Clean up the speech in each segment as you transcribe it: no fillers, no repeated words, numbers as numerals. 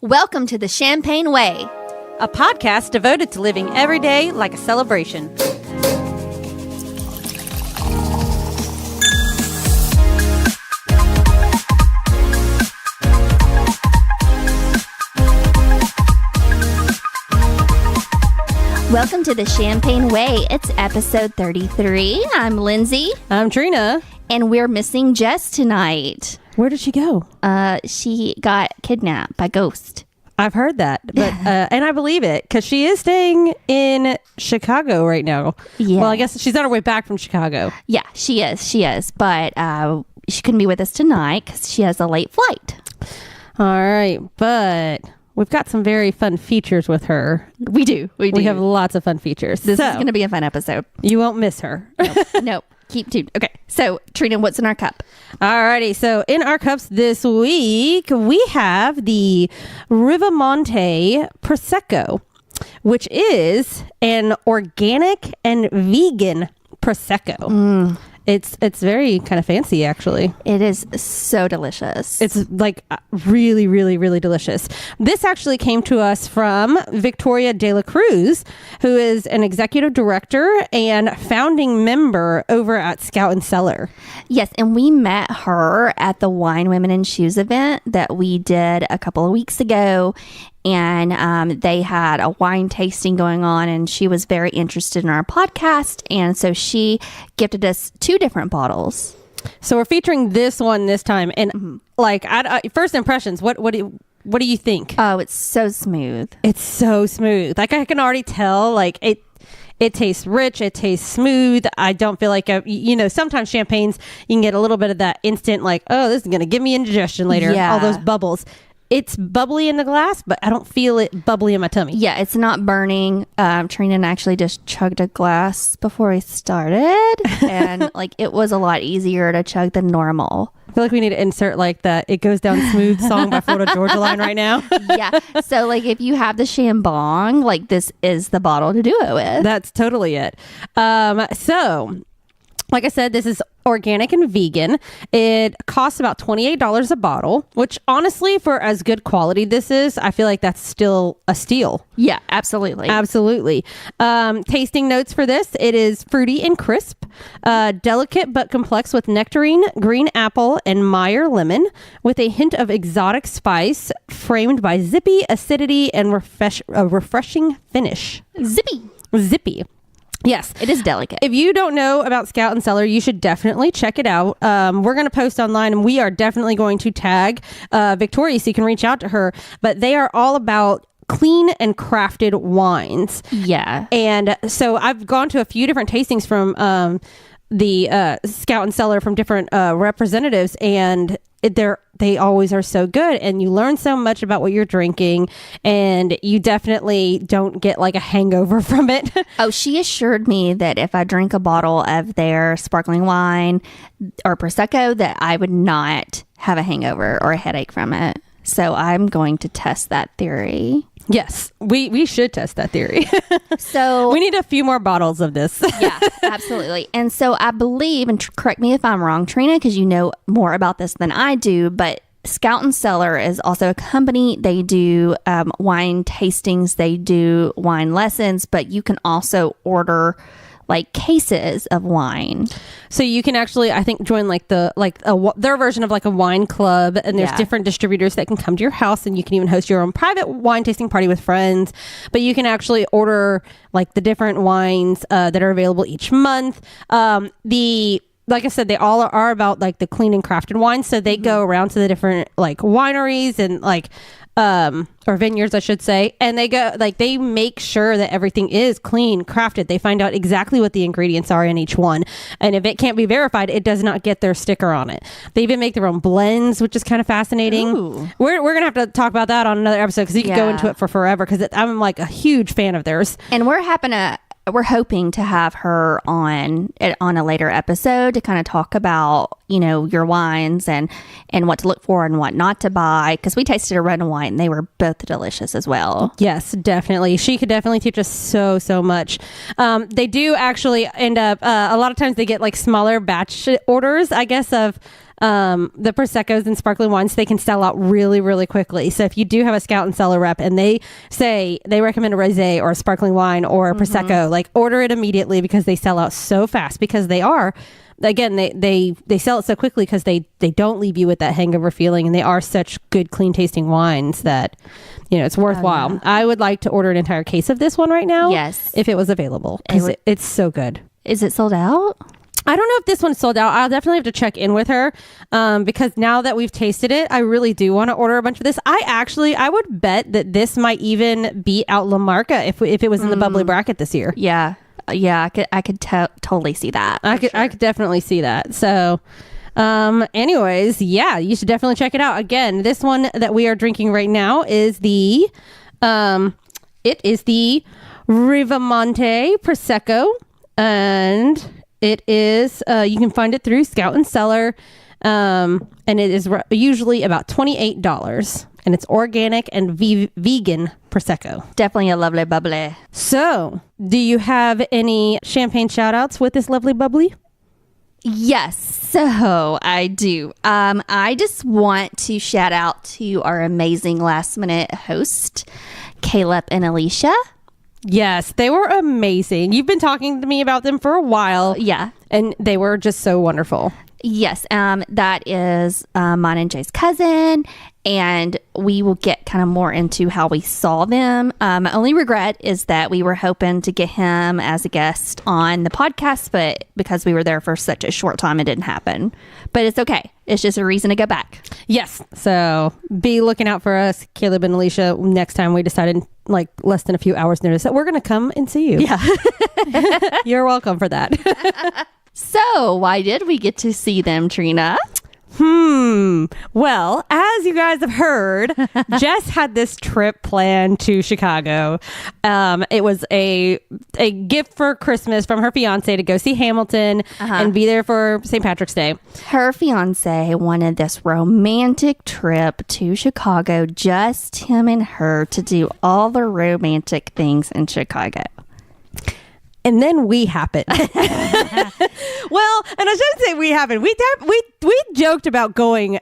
Welcome to the Champagne Way, a podcast devoted to living every day like a celebration. Welcome to the Champagne Way. It's episode 33. I'm Lindsey. I'm Trina. And we're missing Jess tonight. Where did she go? She got kidnapped by ghost. I've heard that, but and I believe it because she is staying in Chicago right now. Yeah. Well, I guess she's on her way back from Chicago. Yeah, she is. But she couldn't be with us tonight because she has a late flight. All right, but we've got some very fun features with her. We do. We have lots of fun features. This is going to be a fun episode. You won't miss her. Nope. Keep tuned. Okay. So, Trina, what's in our cup? Alrighty. So, in our cups this week, we have the Rivamonte Prosecco, which is an organic and vegan Prosecco. It's very kind of fancy, actually. It is so delicious. It's like really, really, really delicious. This actually came to us from Victoria De La Cruz, who is an executive director and founding member over at Scout and Cellar. Yes, and we met her at the Wine, Women, and Shoes event that we did a couple of weeks ago. And they had a wine tasting going on, and she was very interested in our podcast. And so she gifted us 2 different bottles. So we're featuring this one this time. And like, first impressions, what do you think? Oh, it's so smooth. It's so smooth. Like, I can already tell, like, it tastes rich. It tastes smooth. I don't feel like, sometimes champagnes, you can get a little bit of that instant, like, oh, this is going to give me indigestion later. Yeah. All those bubbles. It's bubbly in the glass, but I don't feel it bubbly in my tummy. Yeah, it's not burning. Trina and I actually just chugged a glass before we started. And like, it was a lot easier to chug than normal. I feel like we need to insert like that It Goes Down Smooth song by Florida Georgia Line right now. Yeah. So like, if you have the Chambong, like, this is the bottle to do it with. That's totally it. So like I said, this is organic and vegan. It costs about $28 a bottle, which honestly, for as good quality this is, I feel like that's still a steal. Yeah, absolutely. Absolutely. Tasting notes for this: it is fruity and crisp, delicate but complex with nectarine, green apple, and Meyer lemon, with a hint of exotic spice, framed by zippy acidity and refreshing finish. Zippy. Yes. It is delicate. If you don't know about Scout and Cellar, you should definitely check it out. We're going to post online, and we are definitely going to tag Victoria so you can reach out to her. But they are all about clean and crafted wines. Yeah. And so I've gone to a few different tastings from the Scout and Cellar from different representatives, and they always are so good, and you learn so much about what you're drinking, and you definitely don't get like a hangover from it. Oh, she assured me that if I drink a bottle of their sparkling wine or Prosecco, that I would not have a hangover or a headache from it. So I'm going to test that theory. Yes, we should test that theory. So we need a few more bottles of this. Yeah, absolutely. And so I believe, and correct me if I'm wrong, Trina, because you know more about this than I do, but Scout and Cellar is also a company. They do wine tastings, they do wine lessons, but you can also order like cases of wine. So you can actually, I think, join like their version of like a wine club, and there's different distributors that can come to your house, and you can even host your own private wine tasting party with friends. But you can actually order like the different wines that are available each month. Like I said, they all are about like the clean and crafted wines. So they go around to the different like wineries and like or vineyards, I should say, and they make sure that everything is clean, crafted. They find out exactly what the ingredients are in each one, and if it can't be verified, it does not get their sticker on it. They even make their own blends, which is kind of fascinating. Ooh. We're gonna have to talk about that on another episode, because you can go into it for forever, because I'm like a huge fan of theirs. And we're hoping to have her on a later episode to kind of talk about, your wines and what to look for and what not to buy. Because we tasted a red and white, and they were both delicious as well. Yes, definitely. She could definitely teach us so much. They do actually end up, a lot of times they get like smaller batch orders, I guess, of the Prosecco's and sparkling wines, they can sell out really, really quickly. So if you do have a Scout and Cellar rep and they say they recommend a rosé or a sparkling wine or a Prosecco, like order it immediately because they sell out so fast, because they are, again, they sell it so quickly because they don't leave you with that hangover feeling, and they are such good, clean tasting wines that, you know, it's worthwhile. Oh, yeah. I would like to order an entire case of this one right now. Yes. If it was available, because it's so good. Is it sold out? I don't know if this one's sold out. I'll definitely have to check in with her, because now that we've tasted it, I really do want to order a bunch of this. I would bet that this might even beat out La Marca if it was in the bubbly bracket this year. Yeah. Yeah, I could totally see that. I could definitely see that. So, anyways, yeah, you should definitely check it out. Again, this one that we are drinking right now is the Rivamonte Prosecco, and it is you can find it through Scout and Cellar, and it is usually about $28. And it's organic and vegan Prosecco. Definitely a lovely bubbly. So, do you have any champagne shout outs with this lovely bubbly? Yes, so I do. I just want to shout out to our amazing last minute host, Caleb and Alicia. Yes, they were amazing. You've been talking to me about them for a while. Yeah. And they were just so wonderful. Yes, that is mine and Jay's cousin, and we will get kind of more into how we saw them. My only regret is that we were hoping to get him as a guest on the podcast, but because we were there for such a short time, it didn't happen. But it's okay. It's just a reason to go back. Yes. So be looking out for us, Caleb and Alicia, next time we decided, like less than a few hours notice, that we're going to come and see you. Yeah. You're welcome for that. So, why did we get to see them, Trina? Well, as you guys have heard, Jess had this trip planned to Chicago. It was a gift for Christmas from her fiance to go see Hamilton and be there for St. Patrick's Day. Her fiance wanted this romantic trip to Chicago, just him and her, to do all the romantic things in Chicago. And then we happened. Well, and I shouldn't say we happened. We joked about going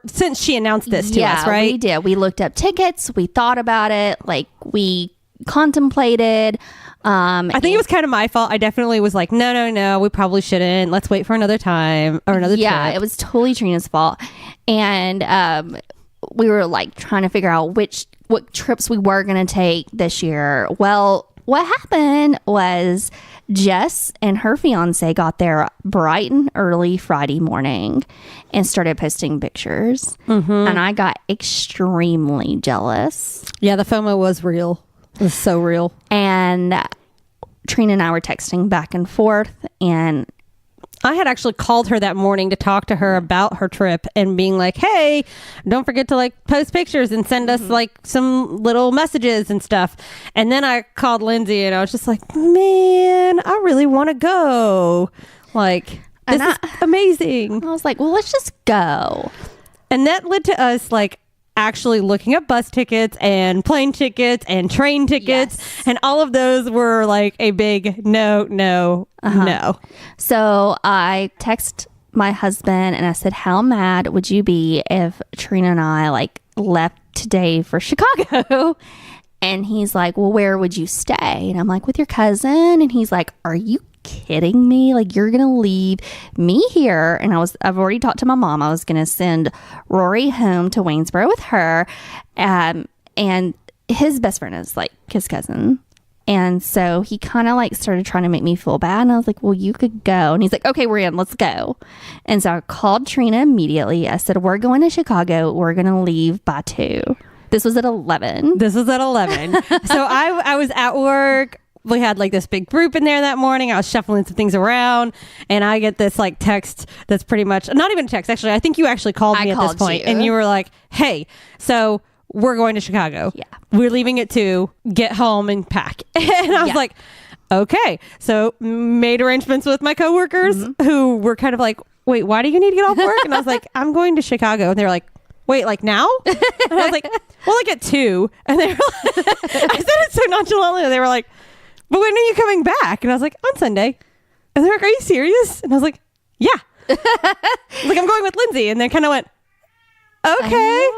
since she announced this to us, right? Yeah, we did. We looked up tickets. We thought about it. Like, we contemplated. I think it was kind of my fault. I definitely was like, no, we probably shouldn't. Let's wait for another time or another trip. Yeah, it was totally Trina's fault. And we were like trying to figure out what trips we were going to take this year. Well, what happened was Jess and her fiance got there bright and early Friday morning and started posting pictures. And I got extremely jealous. Yeah, the FOMO was real. It was so real. And Trina and I were texting back and forth, and I had actually called her that morning to talk to her about her trip and being like, hey, don't forget to like post pictures and send us like some little messages and stuff. And then I called Lindsey and I was just like, man, I really want to go. Like, this is amazing. I was like, well, let's just go. And that led to us like actually looking up bus tickets and plane tickets and train tickets. Yes. And all of those were like a big no. So I text my husband and I said, how mad would you be if Trina and I like left today for Chicago? And he's like, well, where would you stay? And I'm like, with your cousin. And he's like, are you kidding me? Like, you're gonna leave me here? And I've already talked to my mom. I was gonna send Rory home to Waynesboro with her, and his best friend is like his cousin, and so he kind of like started trying to make me feel bad, and I was like, well, you could go. And he's like, okay, we're in, let's go. And so I called Trina immediately. I said, we're going to Chicago, we're gonna leave by 2. This was at 11. So I was at work. We had like this big group in there that morning. I was shuffling some things around, and I get this like text that's pretty much not even a text. Actually, I think you actually called me at this point, and you were like, hey, so we're going to Chicago. Yeah. We're leaving at 2. Get home and pack. And I was like, okay. So made arrangements with my coworkers who were kind of like, wait, why do you need to get off work? And I was like, I'm going to Chicago. And they were like, wait, like now? And I was like, well, like at 2. And they were like, I said it so nonchalantly. They were like, but when are you coming back? And I was like, on Sunday. And they're like, are you serious? And I was like, yeah. like, I'm going with Lindsey. And then kind of went, okay,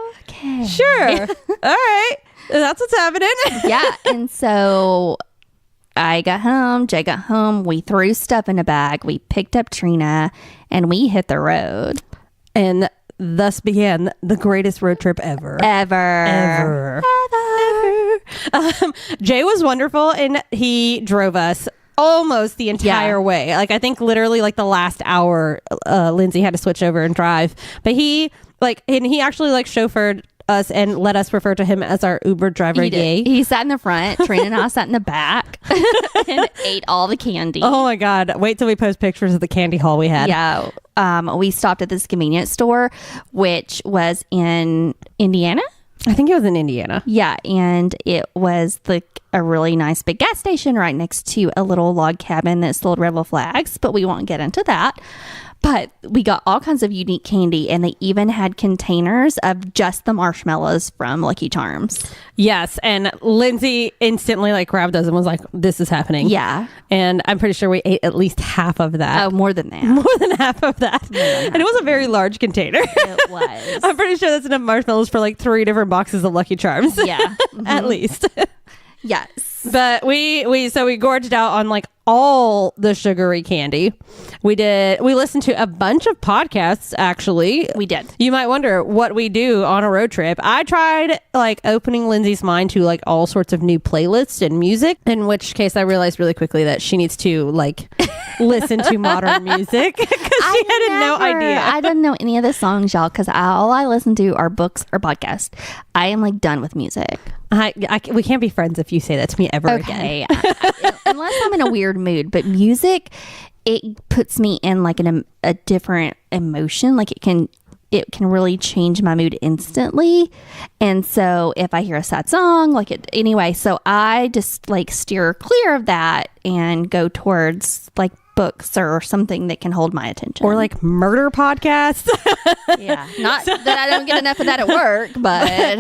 sure. All right. That's what's happening. Yeah. And so I got home, Jay got home. We threw stuff in a bag. We picked up Trina and we hit the road. And thus began the greatest road trip ever. Jay was wonderful, and he drove us almost the entire way. Like, I think literally like the last hour, Lindsey had to switch over and drive. But he actually like chauffeured us and let us refer to him as our Uber driver. He sat in the front. Trina and I sat in the back and ate all the candy. Oh my God. Wait till we post pictures of the candy haul we had. Yeah. We stopped at this convenience store, which was in Indiana. I think it was in Indiana. Yeah. And it was a really nice big gas station right next to a little log cabin that sold rebel flags, but we won't get into that. But we got all kinds of unique candy, and they even had containers of just the marshmallows from Lucky Charms. Yes, and Lindsey instantly like grabbed us and was like, "This is happening." Yeah, and I'm pretty sure we ate at least half of that. Oh, more than that. More than half of that. And it was a very large container. It was. I'm pretty sure that's enough marshmallows for like 3 different boxes of Lucky Charms. Yeah, at least. Yes. But we gorged out on like all the sugary candy. We listened to a bunch of podcasts, actually. We did. You might wonder what we do on a road trip. I tried like opening Lindsey's mind to like all sorts of new playlists and music, in which case I realized really quickly that she needs to like listen to modern music, because she had no idea. I didn't know any of the songs, y'all, because all I listen to are books or podcasts. I am like done with music. We can't be friends if you say that to me ever again. Unless I'm in a weird mood. But music, it puts me in like a different emotion. Like it can really change my mood instantly. And so if I hear a sad song, anyway, so I just like steer clear of that and go towards like books or something that can hold my attention, or like murder podcasts. Yeah, not that I don't get enough of that at work, but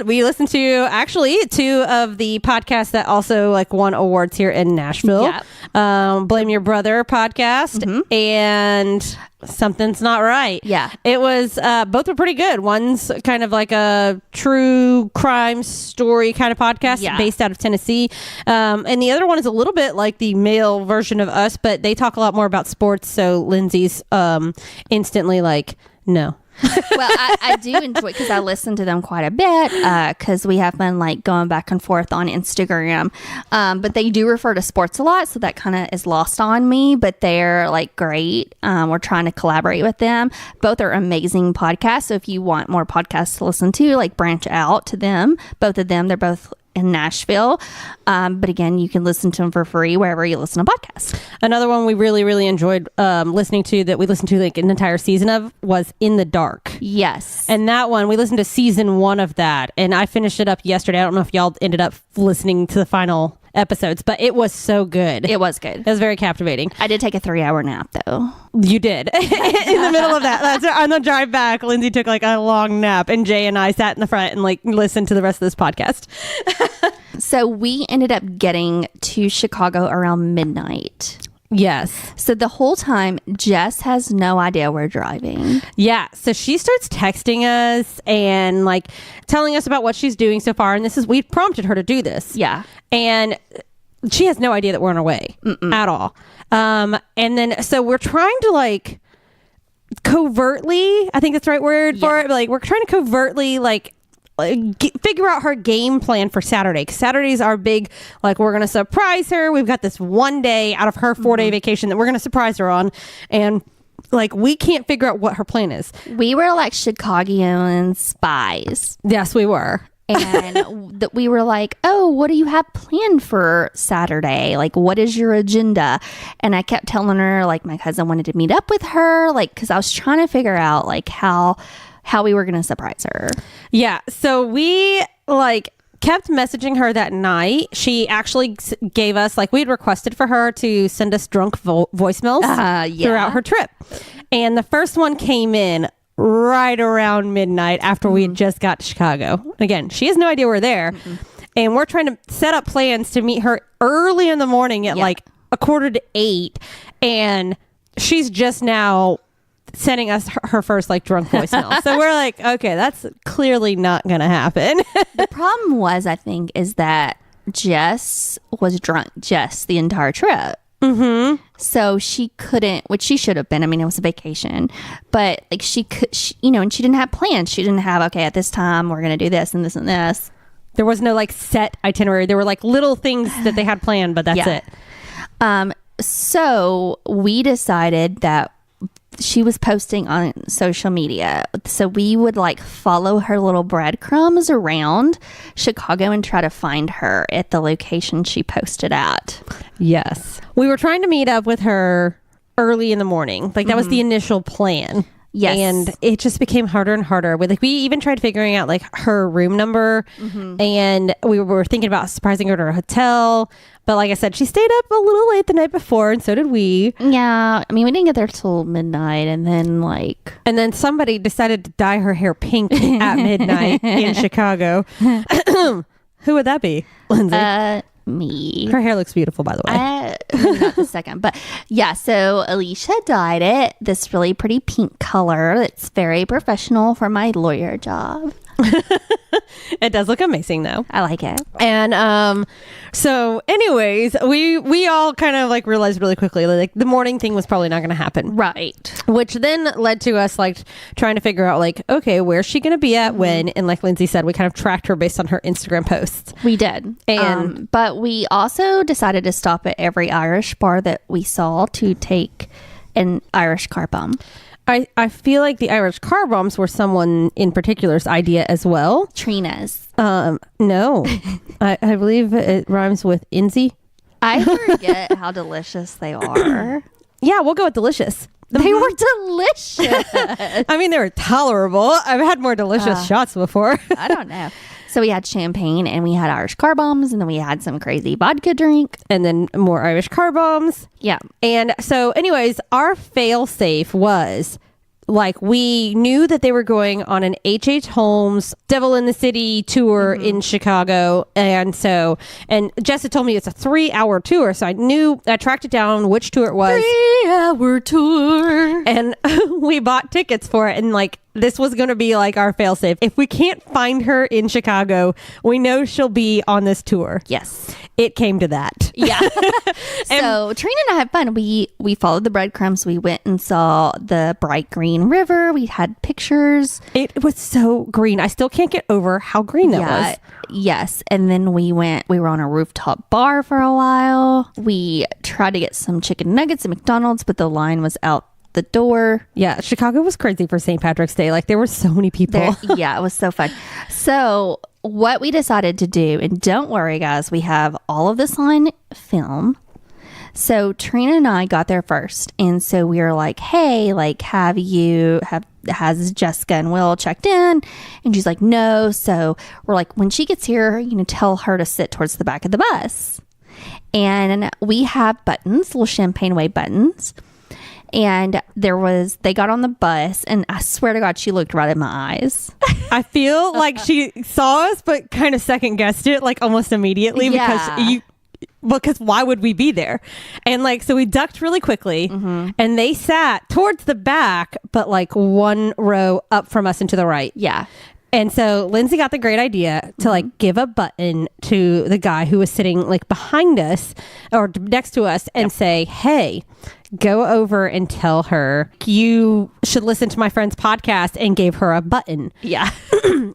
we listened to actually 2 of the podcasts that also like won awards here in Nashville. Yep. Blame Your Brother podcast and Something's Not Right. Yeah, it was both were pretty good. One's kind of like a true crime story kind of podcast based out of Tennessee, and the other one is a little bit like the male version of us, but they talk a lot more about sports. So Lindsey's instantly like, no. Well, I do enjoy it because I listen to them quite a bit because we have been like going back and forth on Instagram. But they do refer to sports a lot, so that kind of is lost on me. But they're like great. We're trying to collaborate with them. Both are amazing podcasts. So if you want more podcasts to listen to, like branch out to them. Both of them, they're both in Nashville. But again, you can listen to them for free wherever you listen to podcasts. Another one we really, really enjoyed listening to, that we listened to like an entire season of, was In the Dark. Yes. And that one, we listened to season 1 of that, and I finished it up yesterday. I don't know if y'all ended up listening to the final episodes, but it was so good. It was good. It was very captivating. I did take a 3-hour nap though. You did. In the middle of that. That's on the drive back. Lindsey took like a long nap, and Jay and I sat in the front and like listened to the rest of this podcast. So we ended up getting to Chicago around midnight. Yes. So the whole time, Jess has no idea we're driving. Yeah. So she starts texting us and like telling us about what she's doing so far. And we prompted her to do this. Yeah. And she has no idea that we're on our way at all. And then, so we're trying to like covertly, I think that's the right word for it. Like we're trying to covertly like figure out her game plan for Saturday, because Saturday's our big, like, we're gonna surprise her. We've got this one day out of her 4-day vacation that we're gonna surprise her on, and like we can't figure out what her plan is. We were like Chicagoan spies. Yes, we were. And we were like, oh, what do you have planned for Saturday? Like, what is your agenda? And I kept telling her like my cousin wanted to meet up with her, like, because I was trying to figure out like how we were going to surprise her. Yeah. So we like kept messaging her that night. She actually gave us, like, we had requested for her to send us drunk voicemails throughout her trip. And the first one came in right around midnight after we had just got to Chicago. Again, she has no idea we're there. And we're trying to set up plans to meet her early in the morning at like 7:45. And she's just now sending us her first like drunk voicemail. So we're like, okay, that's clearly not gonna happen. The problem was, I think, is that Jess was drunk the entire trip. So she couldn't, which she should have been. I mean, it was a vacation, but like she could, and she didn't have plans. She didn't have, okay, at this time we're gonna do this and this and this. There was no like set itinerary. There were like little things that they had planned, but that's it. So we decided that she was posting on social media, so we would like follow her little breadcrumbs around Chicago and try to find her at the location she posted at. Yes, we were trying to meet up with her early in the morning. Like that was the initial plan. Yes. And it just became harder and harder. We even tried figuring out like her room number, and we were thinking about surprising her to her hotel. But like I said, she stayed up a little late the night before, and so did we. Yeah. I mean, we didn't get there till midnight, and then somebody decided to dye her hair pink at midnight in Chicago. Who would that be, Lindsay? Me. Her hair looks beautiful, by the way. Not the second, but yeah. So Alicia dyed it this really pretty pink color. It's very professional for my lawyer job. It does look amazing, though. I like it. And so anyways, we all kind of like realized really quickly like the morning thing was probably not going to happen, right? Which then led to us like trying to figure out like, okay, where's she going to be at when? And like Lindsay said, we kind of tracked her based on her Instagram posts. We did. And but we also decided to stop at every Irish bar that we saw to take an Irish car bomb. I feel like the Irish car bombs were someone in particular's idea as well. Trina's. No. I believe it rhymes with Lindsey. I forget how delicious they are. Yeah, we'll go with delicious. They were delicious. I mean, they were tolerable. I've had more delicious shots before. I don't know. So we had champagne and we had Irish car bombs, and then we had some crazy vodka drink. And then more Irish car bombs. Yeah. And so anyways, our fail safe was like we knew that they were going on an H.H. Holmes Devil in the City tour in Chicago. And Jess had told me it's a 3-hour tour. So I tracked it down which tour it was. 3-hour tour. And we bought tickets for it. And like, this was going to be like our failsafe. If we can't find her in Chicago, we know she'll be on this tour. Yes. It came to that. Yeah. So Trina and I had fun. We followed the breadcrumbs. We went and saw the bright green river. We had pictures. It was so green. I still can't get over how green that was. Yes. And then we were on a rooftop bar for a while. We tried to get some chicken nuggets at McDonald's, but the line was out the door. Yeah, Chicago was crazy for St. Patrick's Day. Like there were so many people. Yeah, it was so fun. So what we decided to do, and don't worry guys, we have all of this on film. So Trina and I got there first, and so we were like, hey, like has Jessica and Will checked in? And she's like, no. So we're like, when she gets here, tell her to sit towards the back of the bus. And we have buttons, little champagne way buttons. And they got on the bus, and I swear to God, she looked right in my eyes. I feel like she saw us, but kind of second guessed it, like almost immediately, because why would we be there? And like, so we ducked really quickly, and they sat towards the back, but like one row up from us and to the right. Yeah. And so Lindsay got the great idea to like give a button to the guy who was sitting like behind us or next to us and say, hey, go over and tell her you should listen to my friend's podcast, and gave her a button. Yeah.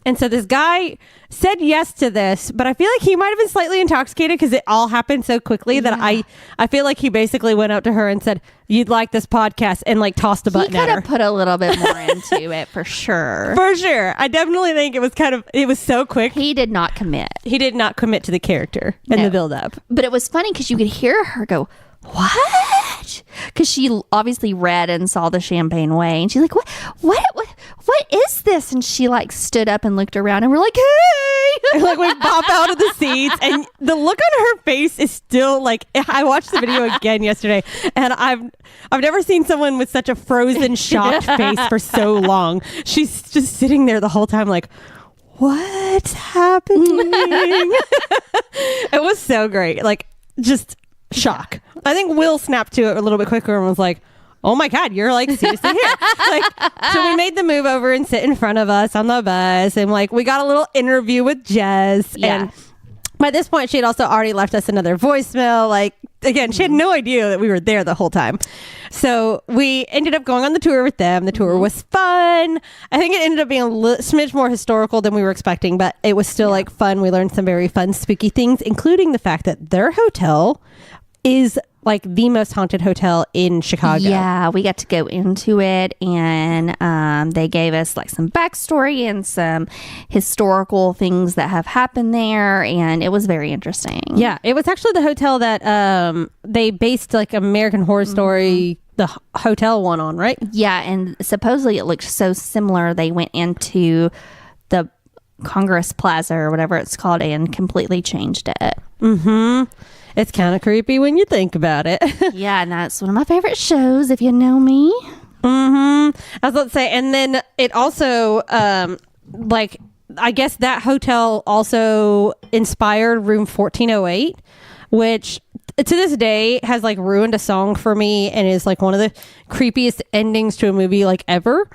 And so this guy said yes to this, but I feel like he might have been slightly intoxicated because it all happened so quickly that I feel like he basically went up to her and said, you'd like this podcast, and like tossed a button at her. He could have put a little bit more into it for sure. For sure. I definitely think it was so quick. He did not commit. He did not commit to the character and the build up. But it was funny because you could hear her go, what? Because she obviously read and saw the champagne way, and she's like, what is this? And she like stood up and looked around, and we're like, hey. And like we pop out of the seats, and the look on her face is still like, I watched the video again yesterday, and I've never seen someone with such a frozen shocked face for so long. She's just sitting there the whole time like, what's happening? It was so great. Like just shock. I think Will snapped to it a little bit quicker and was like, oh my God, you're like seriously here. So we made the move over and sit in front of us on the bus. And like, we got a little interview with Jess. Yeah. And by this point, she had also already left us another voicemail. Like, again, she had no idea that we were there the whole time. So we ended up going on the tour with them. The tour was fun. I think it ended up being a smidge more historical than we were expecting, but it was still like fun. We learned some very fun, spooky things, including the fact that their hotel is like the most haunted hotel in Chicago. Yeah, we got to go into it, and they gave us like some backstory and some historical things that have happened there, and it was very interesting. Yeah, it was actually the hotel that they based like American Horror Story, the hotel one on, right? Yeah, and supposedly it looked so similar. They went into the Congress Plaza or whatever it's called and completely changed it. Mm-hmm. It's kind of creepy when you think about it. Yeah, and that's one of my favorite shows, if you know me. Mm-hmm. I was about to say, and then it also, like, I guess that hotel also inspired Room 1408, which to this day has like ruined a song for me and is like one of the creepiest endings to a movie like ever.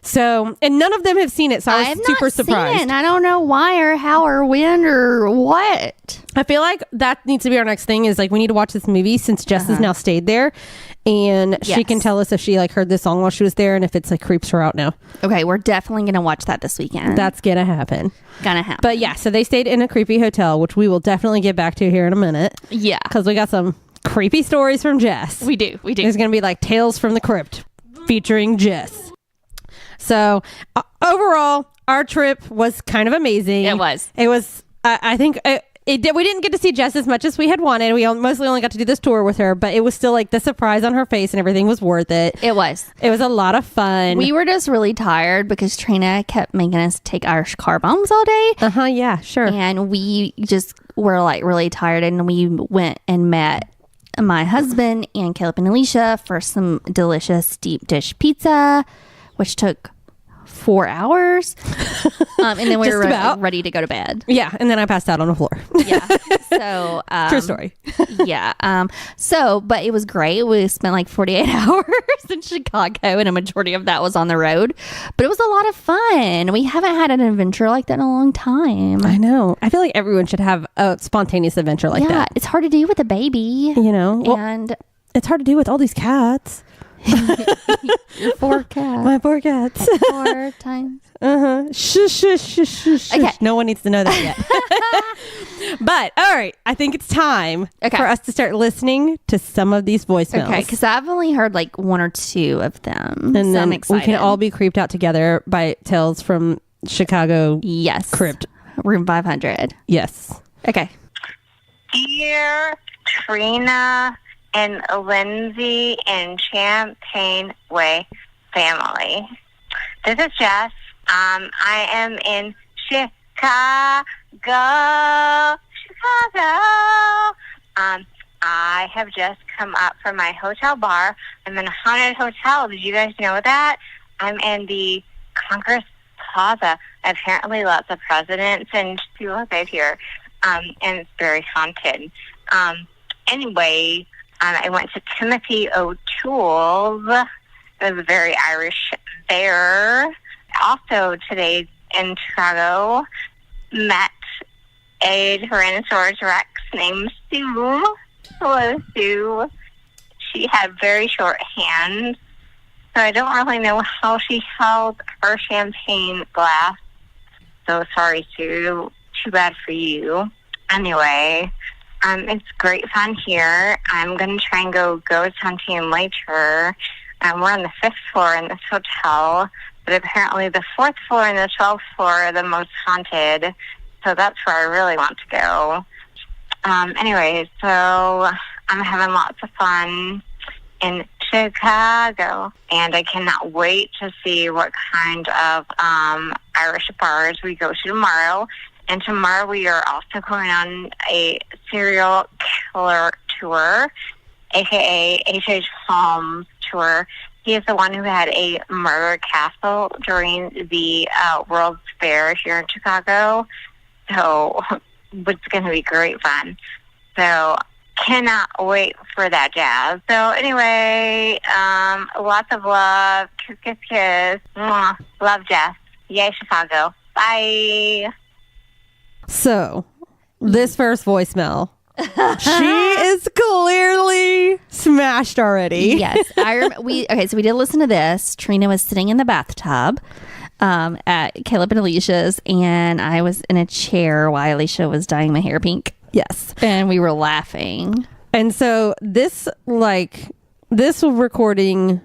So, and none of them have seen it, so I was super surprised. Seen it, and I don't know why or how or when or what. I feel like that needs to be our next thing is like we need to watch this movie since Jess has now stayed there, and she can tell us if she like heard this song while she was there and if it's like creeps her out now. Okay, we're definitely gonna watch that this weekend. That's gonna happen. Gonna happen. But yeah, so they stayed in a creepy hotel, which we will definitely get back to here in a minute. Yeah, because we got some creepy stories from Jess. We do. There's gonna be like Tales from the Crypt featuring Jess. So overall, our trip was kind of amazing. It was. I think it did. We didn't get to see Jess as much as we had wanted. We mostly only got to do this tour with her, but it was still like the surprise on her face and everything was worth it. It was. It was a lot of fun. We were just really tired because Trina kept making us take Irish car bombs all day. Yeah, sure. And we just were like really tired, and we went and met my husband and Caleb and Alicia for some delicious deep dish pizza, which took 4 hours. And then we were ready to go to bed. Yeah. And then I passed out on the floor. Yeah. So, true story. Yeah. But it was great. We spent like 48 hours in Chicago, and a majority of that was on the road. But it was a lot of fun. We haven't had an adventure like that in a long time. I know. I feel like everyone should have a spontaneous adventure like that. Yeah. It's hard to do with a baby. You know? And it's hard to do with all these cats. Your 4 cats. My 4 cats. 4 times. Shush. Okay. No one needs to know that yet. But all right, I think it's time for us to start listening to some of these voicemails. Okay, because I've only heard like 1 or 2 of them, and then I'm excited. We can all be creeped out together by Tales from Chicago. Yes, Crypt, Room 500. Yes. Okay. Dear Trina and Lindsey and Champagne Way family. This is Jess. I am in Chicago. I have just come up from my hotel bar. I'm in a haunted hotel. Did you guys know that? I'm in the Congress Plaza. Apparently lots of presidents and people live here. And it's very haunted. Anyway, I went to Timothy O'Toole's. It was very Irish there. Also today in Chicago, met a Tyrannosaurus Rex named Sue. Hello, Sue. She had very short hands, so I don't really know how she held her champagne glass. So sorry, Sue. Too bad for you. Anyway, it's great fun here. I'm going to try and go ghost hunting later. We're on the 5th floor in this hotel, but apparently the 4th floor and the 12th floor are the most haunted, so that's where I really want to go. Anyway, so I'm having lots of fun in Chicago, and I cannot wait to see what kind of Irish bars we go to tomorrow. And tomorrow we are also going on a serial killer tour, a.k.a. H.H. Holmes tour. He is the one who had a murder castle during the World's Fair here in Chicago. So it's going to be great fun. So cannot wait for that jazz. So anyway, lots of love. Kiss, kiss, kiss. Mwah. Love, Jess. Yay, Chicago. Bye. So, this first voicemail, she is clearly smashed already. Yes. So we did listen to this. Trina was sitting in the bathtub at Caleb and Alicia's, and I was in a chair while Alicia was dyeing my hair pink. Yes. And we were laughing. And so this recording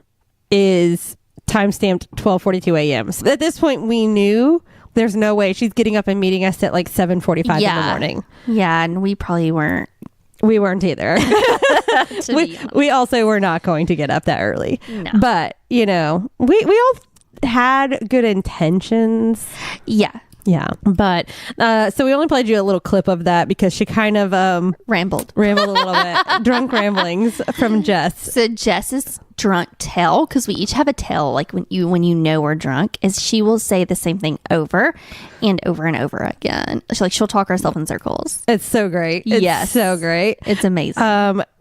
is timestamped 12:42 a.m. So at this point, we knew there's no way she's getting up and meeting us at like 7:45 in the morning. Yeah, and we probably weren't. We weren't either. we also were not going to get up that early. No. But, we all had good intentions. Yeah. Yeah. But so we only played you a little clip of that because she kind of rambled a little bit. Drunk ramblings from Jess. So Jess's drunk tell, because we each have a tell, like when you know we're drunk, is she will say the same thing over and over and over again. She'll talk herself in circles. It's so great. It's so great. It's amazing.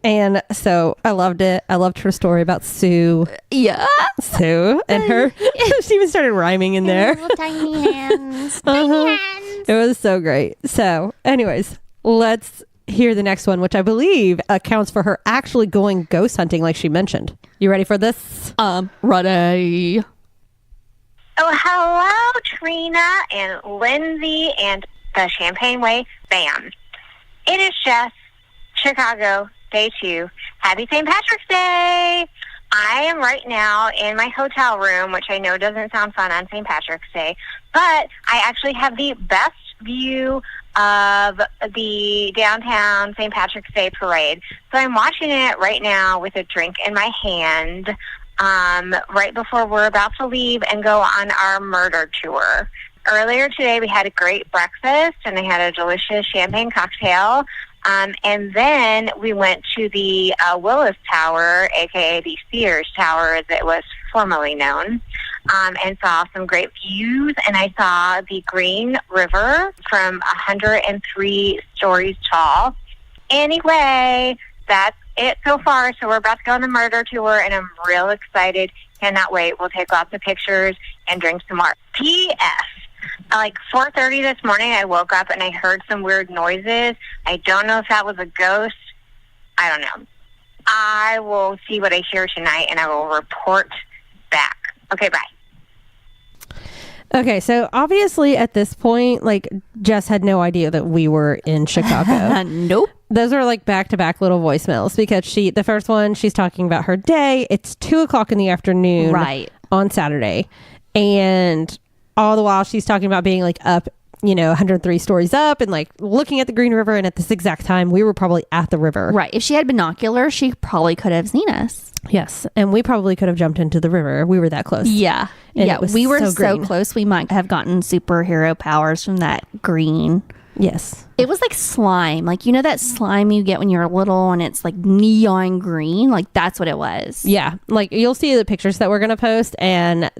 And so I loved it. I loved her story about Sue. Yeah. Sue and her. She even started rhyming in there. Little tiny hands. Tiny hands. It was so great. So anyways, let's hear the next one, which I believe accounts for her actually going ghost hunting like she mentioned. You ready for this? Ready. Oh, hello, Trina and Lindsey and the Champagne Way fam. It is Jess, Chicago, day 2. Happy St. Patrick's Day! I am right now in my hotel room, which I know doesn't sound fun on St. Patrick's Day, but I actually have the best view of the downtown St. Patrick's Day parade. So I'm watching it right now with a drink in my hand, right before we're about to leave and go on our murder tour. Earlier today, we had a great breakfast, and I had a delicious champagne cocktail. And then we went to the Willis Tower, a.k.a. the Sears Tower, as it was formerly known, and saw some great views. And I saw the Green River from 103 stories tall. Anyway, that's it so far. So we're about to go on the murder tour, and I'm real excited. Cannot wait. We'll take lots of pictures and drink some more. P.S. Like 4:30 this morning, I woke up and I heard some weird noises. I don't know if that was a ghost. I don't know. I will see what I hear tonight, and I will report back. Okay, bye. Okay, so obviously at this point, like, Jess had no idea that we were in Chicago. Nope. Those are like back-to-back little voicemails because the first one, she's talking about her day. It's 2:00 in the afternoon, right, on Saturday, and all the while she's talking about being like up, 103 stories up and like looking at the Green River. And at this exact time, we were probably at the river. Right. If she had binoculars, she probably could have seen us. Yes. And we probably could have jumped into the river. We were that close. Yeah. And yeah. We were so green. Close. We might have gotten superhero powers from that green. Yes. It was like slime. Like, that slime you get when you're little and it's like neon green? Like, that's what it was. Yeah. Like, you'll see the pictures that we're going to post and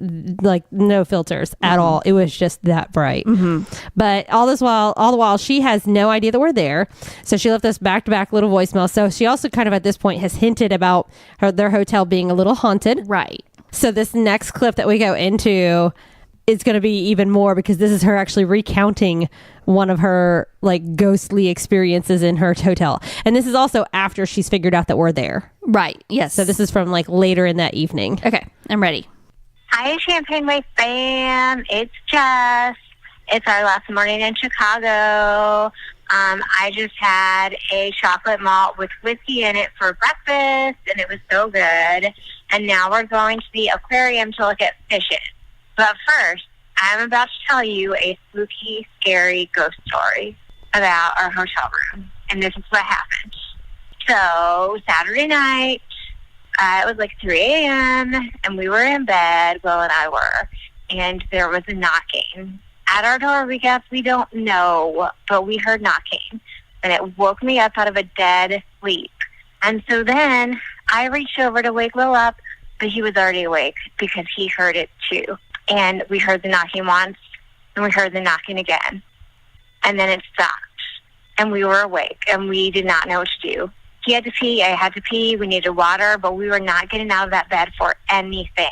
like no filters at all. It was just that bright. Mm-hmm. But all the while, she has no idea that we're there. So she left us back-to-back little voicemails. So she also kind of at this point has hinted about their hotel being a little haunted. Right. So this next clip that we go into, it's going to be even more because this is her actually recounting one of her like ghostly experiences in her hotel. And this is also after she's figured out that we're there. Right. Yes. So this is from like later in that evening. Okay. I'm ready. Hi, Champagne Way fam. It's Jess. It's our last morning in Chicago. I just had a chocolate malt with whiskey in it for breakfast, and it was so good. And now we're going to the aquarium to look at fishes. But first, I'm about to tell you a spooky, scary ghost story about our hotel room. And this is what happened. So, Saturday night, it was like 3 a.m., and we were in bed, Will and I were, and there was a knocking. At our door, we guess we don't know, but we heard knocking. And it woke me up out of a dead sleep. And so then I reached over to wake Will up, but he was already awake because he heard it too. And we heard the knocking once, and we heard the knocking again. And then it stopped. And we were awake, and we did not know what to do. He had to pee. I had to pee. We needed water, but we were not getting out of that bed for anything.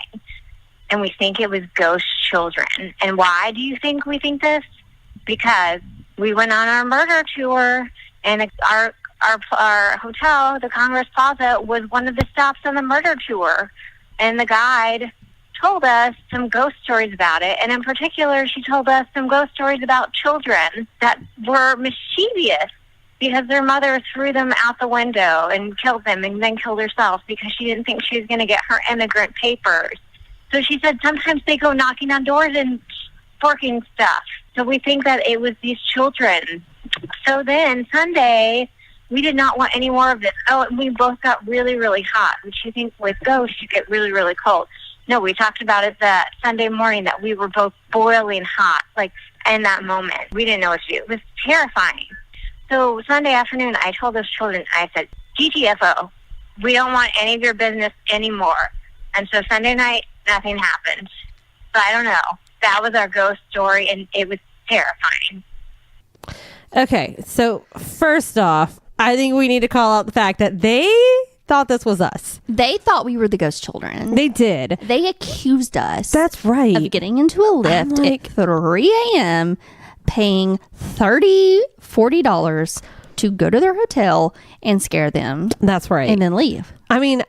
And we think it was ghost children. And why do you think we think this? Because we went on our murder tour, and our hotel, the Congress Plaza, was one of the stops on the murder tour. And the guide told us some ghost stories about it. And in particular, she told us some ghost stories about children that were mischievous because their mother threw them out the window and killed them and then killed herself because she didn't think she was going to get her immigrant papers. So she said sometimes they go knocking on doors and forking stuff. So we think that it was these children. So then Sunday, we did not want any more of this. Oh, and we both got really, really hot, which you think with ghosts you get really, really cold. No, we talked about it that Sunday morning that we were both boiling hot, like in that moment. We didn't know what to do. It was terrifying. So Sunday afternoon, I told those children, I said, GTFO, we don't want any of your business anymore. And so Sunday night, nothing happened. But I don't know. That was our ghost story, and it was terrifying. Okay, so first off, I think we need to call out the fact that they thought this was us. They thought we were the ghost children. They did. They accused us. That's right. Of getting into a lift at 3 a.m., paying $40 to go to their hotel and scare them. That's right. And then leave. I mean,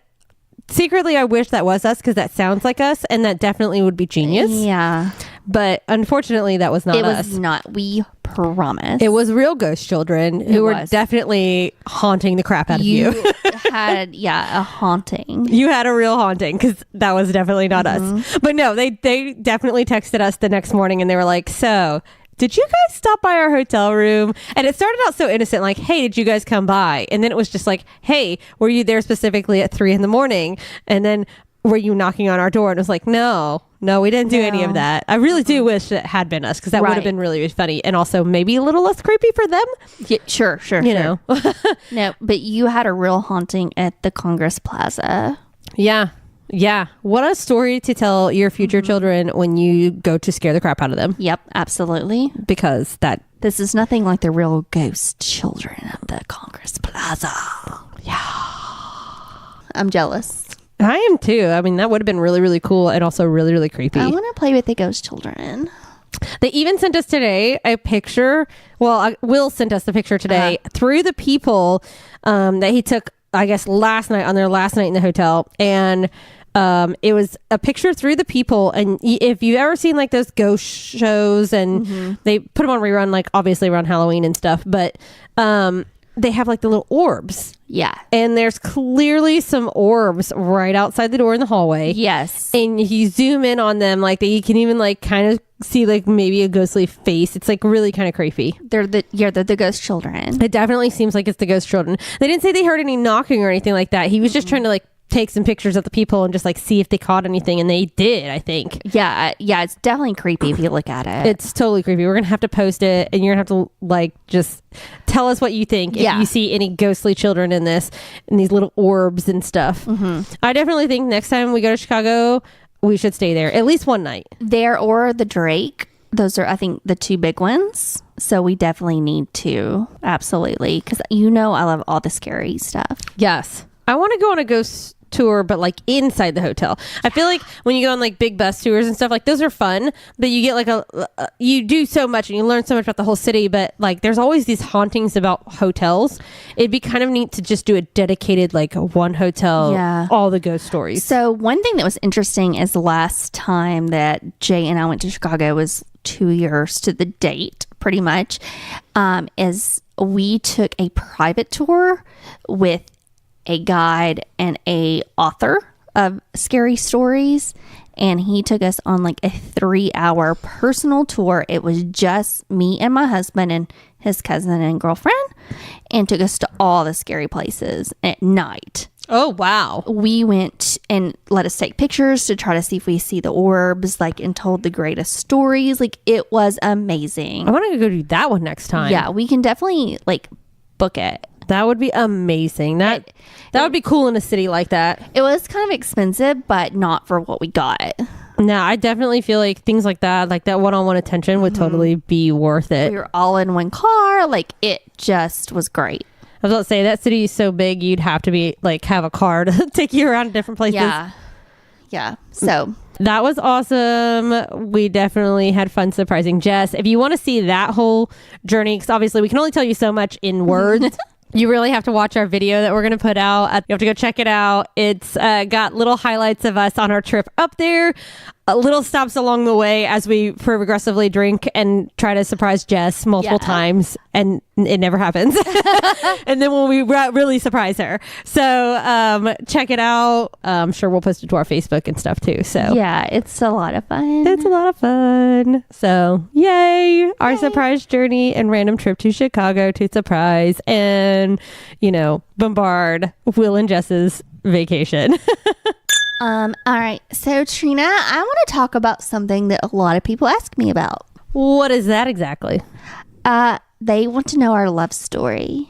secretly, I wish that was us because that sounds like us, and that definitely would be genius. Yeah. But unfortunately, that was not us. It was not. We promise. It was real ghost children who were definitely haunting the crap out of you. Had, a haunting. You had a real haunting because that was definitely not us. But no, they definitely texted us the next morning and they were like, so did you guys stop by our hotel room? And it started out so innocent, like, hey, did you guys come by? And then it was just like, hey, were you there specifically at 3 a.m? And then were you knocking on our door? And it was like, no, we didn't do any of that. I really do wish it had been us because that would have been really, really funny. And also maybe a little less creepy for them. Yeah, sure. You know. No, but you had a real haunting at the Congress Plaza. Yeah. What a story to tell your future children when you go to scare the crap out of them. Yep, absolutely. Because this is nothing like the real ghost children of the Congress Plaza. Yeah. I'm jealous. I am too. I mean, that would have been really, really cool and also really, really creepy. I want to play with the ghost children. They even sent us today a picture. Well, Will sent us the picture today through the people that he took, I guess, last night on their last night in the hotel. And it was a picture through the people. And if you've ever seen like those ghost shows and they put them on rerun, like obviously around Halloween and stuff, but they have like the little orbs. Yeah. And there's clearly some orbs right outside the door in the hallway. Yes. And you zoom in on them, like you can even like kind of see like maybe a ghostly face. It's like really kind of creepy. They're the ghost children. It definitely seems like it's the ghost children. They didn't say they heard any knocking or anything like that. He was just trying to like take some pictures of the people and just like see if they caught anything, and they did, I think. Yeah, it's definitely creepy if you look at it. It's totally creepy. We're gonna have to post it, and you're gonna have to like just tell us what you think if you see any ghostly children in this, and these little orbs and stuff. I definitely think next time we go to Chicago, we should stay there at least one night. There or the Drake. Those are, I think, the two big ones. So we definitely need to. Absolutely. Because I love all the scary stuff. Yes. I want to go on a ghost tour, but like inside the hotel. I feel like when you go on like big bus tours and stuff, like those are fun, but you get like you do so much and you learn so much about the whole city, but like there's always these hauntings about hotels. It'd be kind of neat to just do a dedicated like one hotel, all the ghost stories. So one thing that was interesting is the last time that Jay and I went to Chicago was 2 years to the date, pretty much, is we took a private tour with a guide and a author of scary stories, and he took us on like a 3-hour personal tour. It was just me and my husband and his cousin and girlfriend, and took us to all the scary places at night. Oh wow. We went and let us take pictures to try to see if we see the orbs, like, and told the greatest stories. Like, it was amazing. I want to go do that one next time. Yeah, we can definitely like book it. That would be amazing. That would be cool in a city like that. It was kind of expensive, but not for what we got. No, I definitely feel like things like that one-on-one attention would totally be worth it. We were all in one car. Like, it just was great. was about to say, that city is so big, you'd have to be like have a car to take you around different places. Yeah. So that was awesome. We definitely had fun surprising Jess. If you want to see that whole journey, because obviously we can only tell you so much in words. You really have to watch our video that we're going to put out. You have to go check it out. It's got little highlights of us on our trip up there, little stops along the way as we progressively drink and try to surprise Jess multiple times, and it never happens. And then when we really surprise her. So check it out. I'm sure we'll post it to our Facebook and stuff too. So yeah, it's a lot of fun. It's a lot of fun. So yay. Our surprise journey and random trip to Chicago to surprise and, bombard Will and Jess's vacation. All right. So Trina, I want to talk about something that a lot of people ask me about. What is that exactly? They want to know our love story.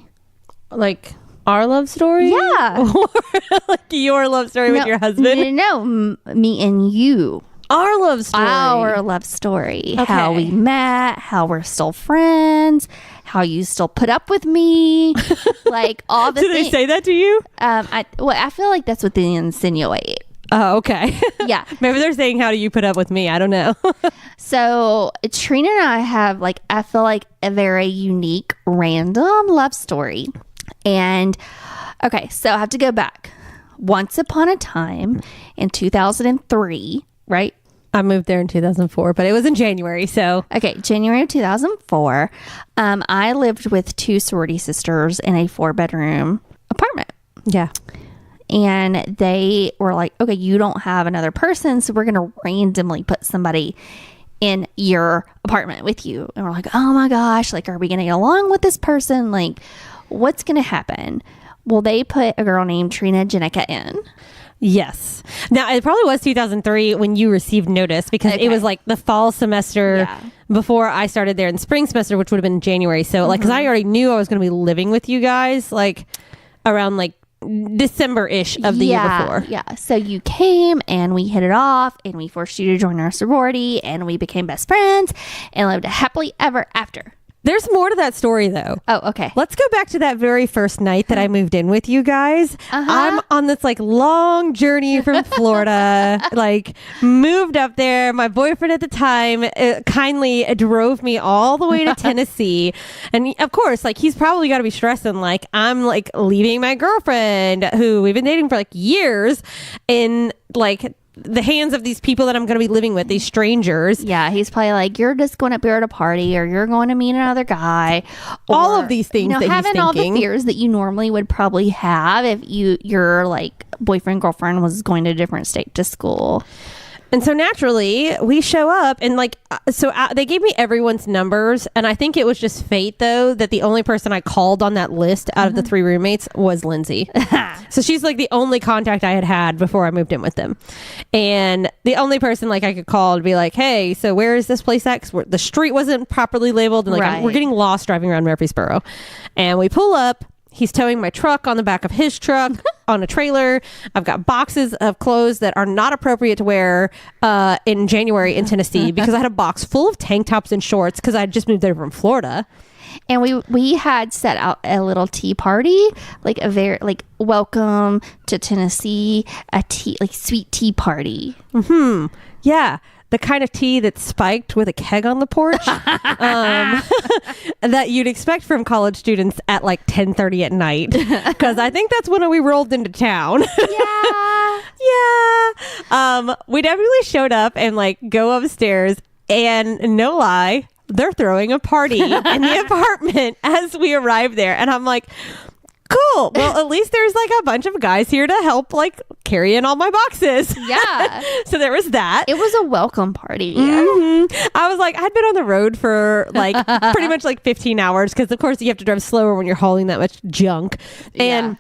Like our love story? Yeah. Or like your love story with your husband? No, me and you. Our love story. Our love story. Okay. How we met, how we're still friends, how you still put up with me. Like all the things. Did they say that to you? I feel like that's what they insinuate. Oh, okay. Yeah. Maybe they're saying, how do you put up with me? I don't know. So Trina and I have I feel like a very unique, random love story. And okay, so I have to go back. Once upon a time in 2003, right? I moved there in 2004, but it was in January, so. Okay, January of 2004. I lived with two sorority sisters in a 4-bedroom apartment. Yeah. And they were like, okay, you don't have another person, so we're going to randomly put somebody in your apartment with you. And we're like, oh my gosh, are we going to get along with this person? What's going to happen? Well, they put a girl named Trina Jenica in. Yes. Now, it probably was 2003 when you received notice, because it was the fall semester before I started there in the spring semester, which would have been January. So, because I already knew I was going to be living with you guys, around December-ish of the year before. Yeah. So you came and we hit it off and we forced you to join our sorority and we became best friends and lived happily ever after. There's more to that story, though. Oh, okay. Let's go back to that very first night that I moved in with you guys. I'm on this long journey from Florida, moved up there. My boyfriend at the time kindly drove me all the way to Tennessee. And of course, he's probably got to be stressing, I'm leaving my girlfriend who we've been dating for years in the hands of these people that I'm going to be living with, these strangers. Yeah, he's probably you're just going up here at a party, or you're going to meet another guy. Or, all of these things that having he's all the thinking. fears that you normally would probably have if your boyfriend, girlfriend was going to a different state to school. And so naturally, we show up and they gave me everyone's numbers. And I think it was just fate, though, that the only person I called on that list out of the 3 roommates was Lindsey. So she's the only contact I had before I moved in with them. And the only person I could call to be hey, so where is this place at? 'Cause the street wasn't properly labeled. And we're getting lost driving around Murfreesboro. And we pull up. He's towing my truck on the back of his truck on a trailer. I've got boxes of clothes that are not appropriate to wear in January in Tennessee, because I had a box full of tank tops and shorts because I had just moved there from Florida. And we had set out a little tea party, a very welcome to Tennessee, a tea sweet tea party. Yeah. The kind of tea that's spiked with a keg on the porch that you'd expect from college students at 10:30 at night, because I think that's when we rolled into town. Yeah. We definitely showed up and go upstairs, and no lie, they're throwing a party in the apartment as we arrived there, and I'm cool. Well, at least there's a bunch of guys here to help carry in all my boxes. Yeah. So there was that. It was a welcome party. Mm-hmm. I was I'd been on the road for pretty much 15 hours, because of course you have to drive slower when you're hauling that much junk. And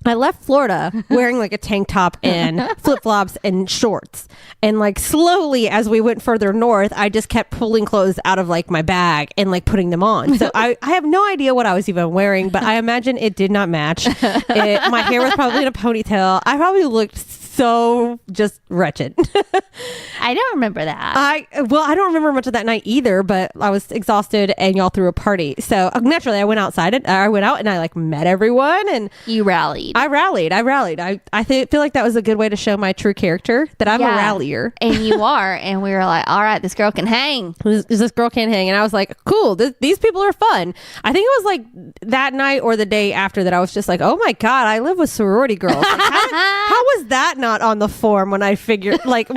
I left Florida wearing a tank top and flip-flops and shorts. And slowly as we went further north, I just kept pulling clothes out of my bag and putting them on. So I have no idea what I was even wearing, but I imagine it did not match. My hair was probably in a ponytail. I probably looked so just wretched. I don't remember that. I don't remember much of that night either, but I was exhausted and y'all threw a party. So naturally I went outside and I went out and I like met everyone and you rallied. I rallied. Feel like that was a good way to show my true character, that I'm a rallier. And you are. And we were like, all right, this girl can hang. This girl can hang. And I was like, cool, these people are fun. I think it was like that night or the day after that I was just like, oh my God, I live with sorority girls. Like, how was that not on the form when I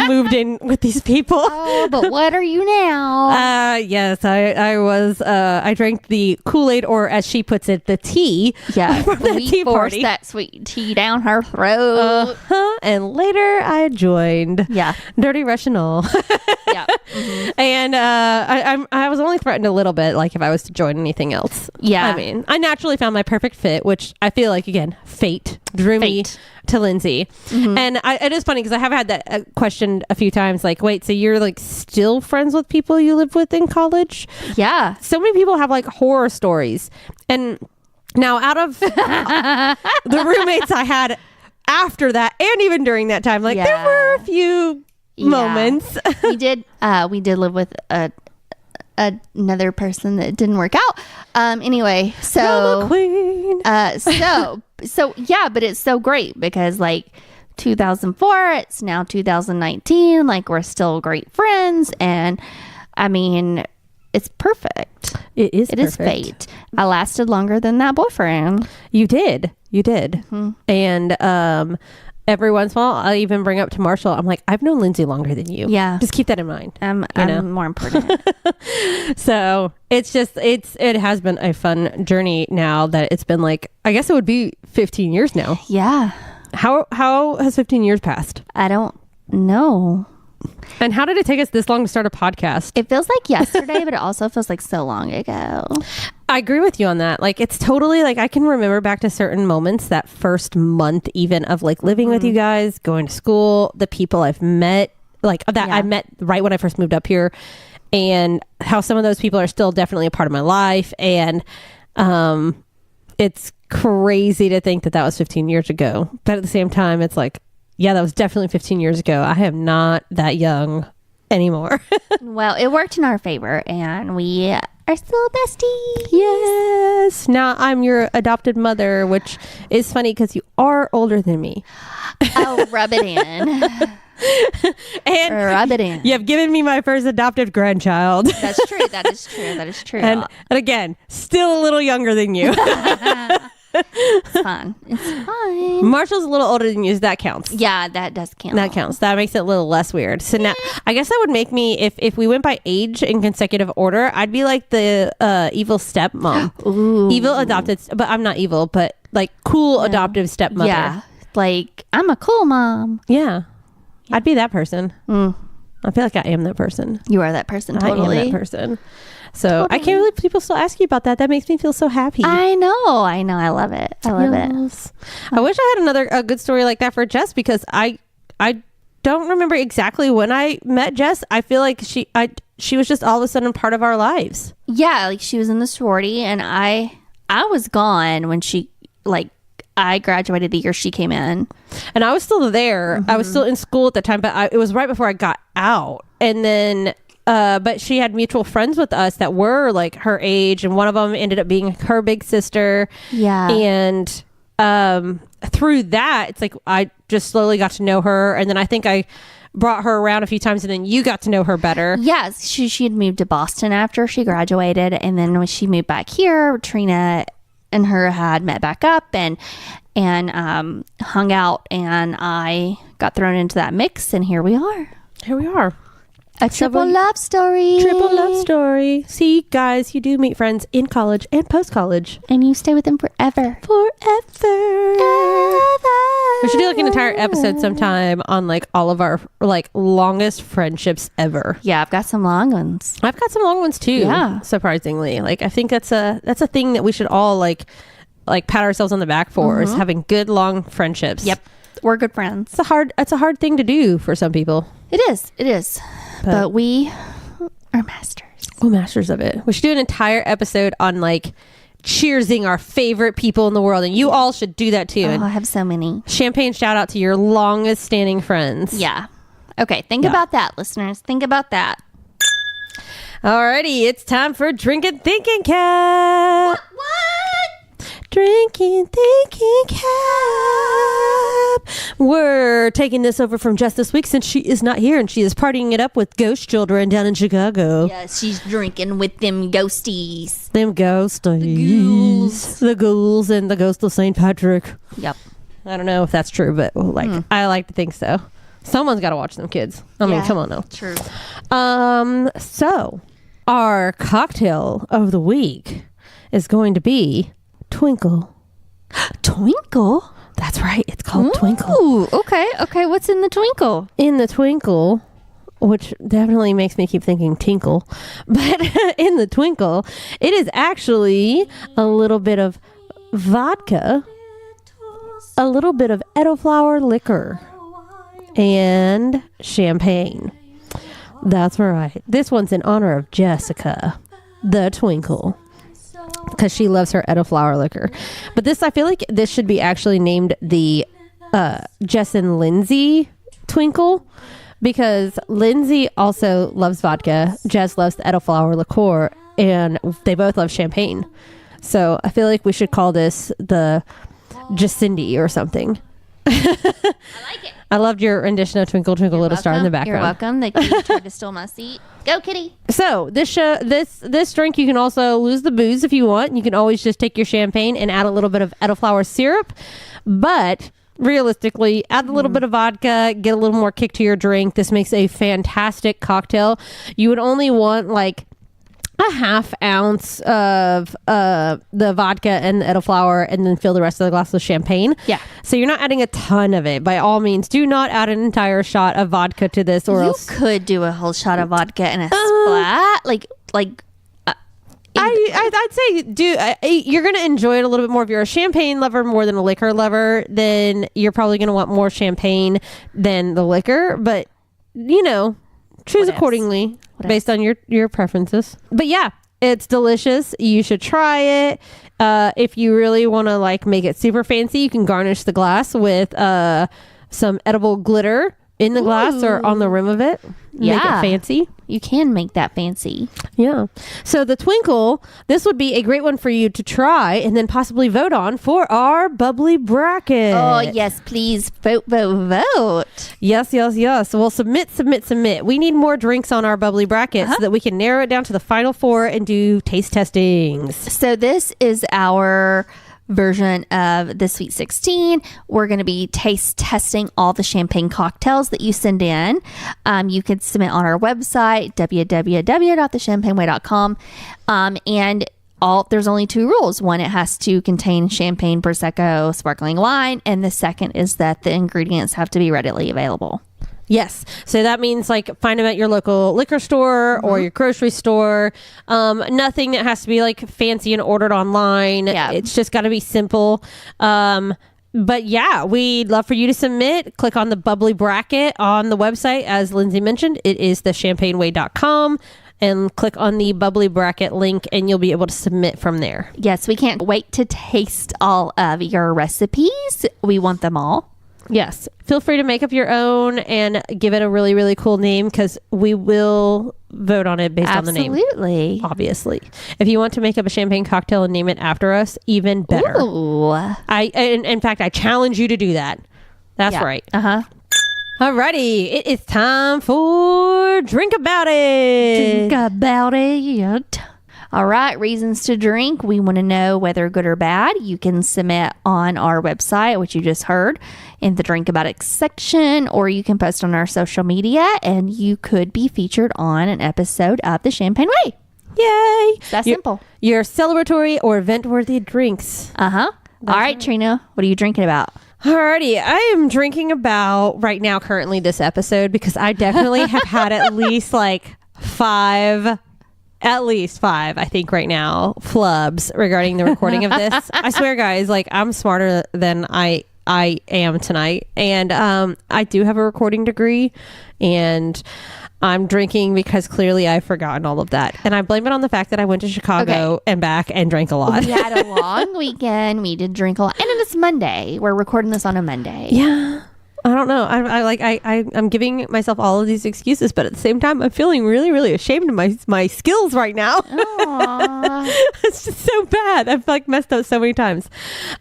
moved in with these people? Oh, but what are you now? Yes, I was. I drank the Kool-Aid, or as she puts it, the tea. Yeah, from that we tea forced party. that sweet tea down her throat. And later I joined. Yeah, Dirty Russian all. yeah. Mm-hmm. And I was only threatened a little bit, like if I was to join anything else. Yeah, I mean, I naturally found my perfect fit, which I feel like, again, fate drew me to Lindsey. Mm-hmm. And it is funny because I have had that question a few times, like, wait, so you're like still friends with people you lived with in college? Yeah. So many people have like horror stories. And now out of the roommates I had after that and even during that time, like there were a few moments. we did live with another person that didn't work out. Anyway, so queen. So yeah, but it's so great because like 2004, it's now 2019. Like we're still great friends, and I mean, it's perfect. It is fate. I lasted longer than that boyfriend. You did. Mm-hmm. And every once in a while, I'll even bring up to Marshall, I'm like, I've known Lindsey longer than you. Yeah. Just keep that in mind. I'm more important. So it has been a fun journey now that it's been like, I guess it would be 15 years now. Yeah. How has 15 years passed? I don't know. And how did it take us this long to start a podcast? It feels like yesterday, but it also feels like so long ago. I agree with you on that. Like, it's totally like I can remember back to certain moments, that first month even of like living with you guys, going to school, the people I've met, like that I met right when I first moved up here, and how some of those people are still definitely a part of my life. And it's crazy to think that was 15 years ago. But at the same time, it's like, yeah, that was definitely 15 years ago. I am not that young anymore. Well, it worked in our favor, and we are still besties. Yes. Now I'm your adopted mother, which is funny because you are older than me. Oh, rub it in. And rub it in. You have given me my first adopted grandchild. That's true. That is true. And again, still a little younger than you. It's fine. Marshall's a little older than you, so that counts. Yeah, that does count. That counts. That makes it a little less weird. So now, I guess that would make me, if we went by age in consecutive order, I'd be like the evil stepmom. Ooh. Evil adopted, but I'm not evil, but like cool adoptive stepmother. Yeah, like I'm a cool mom. Yeah. I'd be that person. I feel like I am that person. You are that person. Totally. I am that person. So I can't believe people still ask you about that. That makes me feel so happy. I know. I love it. I love it. I wish I had a good story like that for Jess, because I don't remember exactly when I met Jess. I feel like she was just all of a sudden part of our lives. Yeah, like she was in the sorority, and I was gone when I graduated the year she came in. And I was still there. I was still in school at the time, but it was right before I got out. And then, but she had mutual friends with us that were like her age. And one of them ended up being her big sister. Yeah. And through that, it's like I just slowly got to know her. And then I think I brought her around a few times, and then you got to know her better. Yes. She had moved to Boston after she graduated. And then when she moved back here, Trina and her had met back up and hung out, and I got thrown into that mix, and here we are. A triple love story. See, guys, you do meet friends in college and post-college, and you stay with them forever. We should do like an entire episode sometime on like all of our like longest friendships ever. Yeah, I've got some long ones. I've got some long ones too. Yeah, surprisingly, like I think that's a thing that we should all like pat ourselves on the back for, is having good long friendships. Yep, we're good friends. It's a hard thing to do for some people. It is. But we are masters. We're masters of it. We should do an entire episode on like cheersing our favorite people in the world, and you all should do that too. Oh, I have so many. Champagne shout out to your longest standing friends. Yeah. Okay, think about that, listeners. Think about that. Alrighty, it's time for Drinking Thinking Cap. What? Drinking Thinking Cap. We're taking this over from Jess this week since she is not here and she is partying it up with ghost children down in Chicago. Yes, she's drinking with them ghosties. Them ghosties. The ghouls and the ghost of St. Patrick. Yep. I don't know if that's true, but I like to think so. Someone's got to watch them kids. I mean, come on now. True. So our cocktail of the week is going to be Twinkle. Twinkle? That's right. It's called Twinkle. Ooh, okay. Okay, what's in the Twinkle? In the Twinkle, which definitely makes me keep thinking tinkle, but in the Twinkle, it is actually a little bit of vodka, a little bit of elderflower liquor, and champagne. That's right. This one's in honor of Jessica, the Twinkle, because she loves her elderflower liquor. But this, I feel like this should be actually named the Jess and Lindsey Twinkle, because Lindsey also loves vodka, Jess loves the elderflower liqueur, and they both love champagne. So I feel like we should call this the Jacindy or something. I like it. I loved your rendition of Twinkle Twinkle Little Star in the background. You're welcome. The kitty tried to steal my seat. Go, kitty. So this drink, you can also lose the booze if you want. You can always just take your champagne and add a little bit of elderflower syrup. But realistically, add a little bit of vodka, get a little more kick to your drink. This makes a fantastic cocktail. You would only want like a half ounce of the vodka and the elderflower, and then fill the rest of the glass with champagne. Yeah. So you're not adding a ton of it. By all means, do not add an entire shot of vodka to this, or else You could do a whole shot of vodka and a splat. I'd say you're going to enjoy it a little bit more. If you're a champagne lover more than a liquor lover, then you're probably going to want more champagne than the liquor. But, choose accordingly based on your preferences. But yeah, it's delicious. You should try it. If you really want to make it super fancy, you can garnish the glass with some edible glitter in the glass or on the rim of it. Make it fancy. You can make that fancy. Yeah. So the Twinkle, this would be a great one for you to try and then possibly vote on for our bubbly bracket. Oh, yes, please. Vote, vote, vote. Yes. Well, submit. We need more drinks on our bubbly bracket so that we can narrow it down to the final four and do taste testings. So this is our version of the Sweet 16. We're going to be taste testing all the champagne cocktails that you send in. You can submit on our website, www.thechampagneway.com. And there's only two rules. One, it has to contain champagne, prosecco, sparkling wine, and the second is that the ingredients have to be readily available. Yes. So that means find them at your local liquor store or your grocery store. Nothing that has to be fancy and ordered online. Yeah. It's just got to be simple. But yeah, we'd love for you to submit. Click on the bubbly bracket on the website. As Lindsay mentioned, it is thechampagneway.com. And click on the bubbly bracket link and you'll be able to submit from there. Yes, we can't wait to taste all of your recipes. We want them all. Yes. Feel free to make up your own and give it a really, really cool name because we will vote on it based on the name. Absolutely. Obviously. If you want to make up a champagne cocktail and name it after us, even better. Ooh. In fact, I challenge you to do that. That's right. Uh-huh. Alrighty. It is time for Drink About It. Drink about it. All right, reasons to drink. We want to know whether good or bad. You can submit on our website, which you just heard, in the Drink About It section, or you can post on our social media, and you could be featured on an episode of The Champagne Way. Yay! That's simple. Your celebratory or event-worthy drinks. Uh-huh. All right, Trina, what are you drinking about? Alrighty, I am drinking about right now currently this episode because I definitely have had at least five, I think right now, flubs regarding the recording of this. I swear, guys, I'm smarter than I am tonight. And I do have a recording degree. And I'm drinking because clearly I've forgotten all of that. And I blame it on the fact that I went to Chicago and back and drank a lot. We had a long weekend. We did drink a lot. And it's Monday. We're recording this on a Monday. Yeah. I don't know. I'm giving myself all of these excuses, but at the same time, I'm feeling really, really ashamed of my skills right now. It's just so bad. I've like messed up so many times.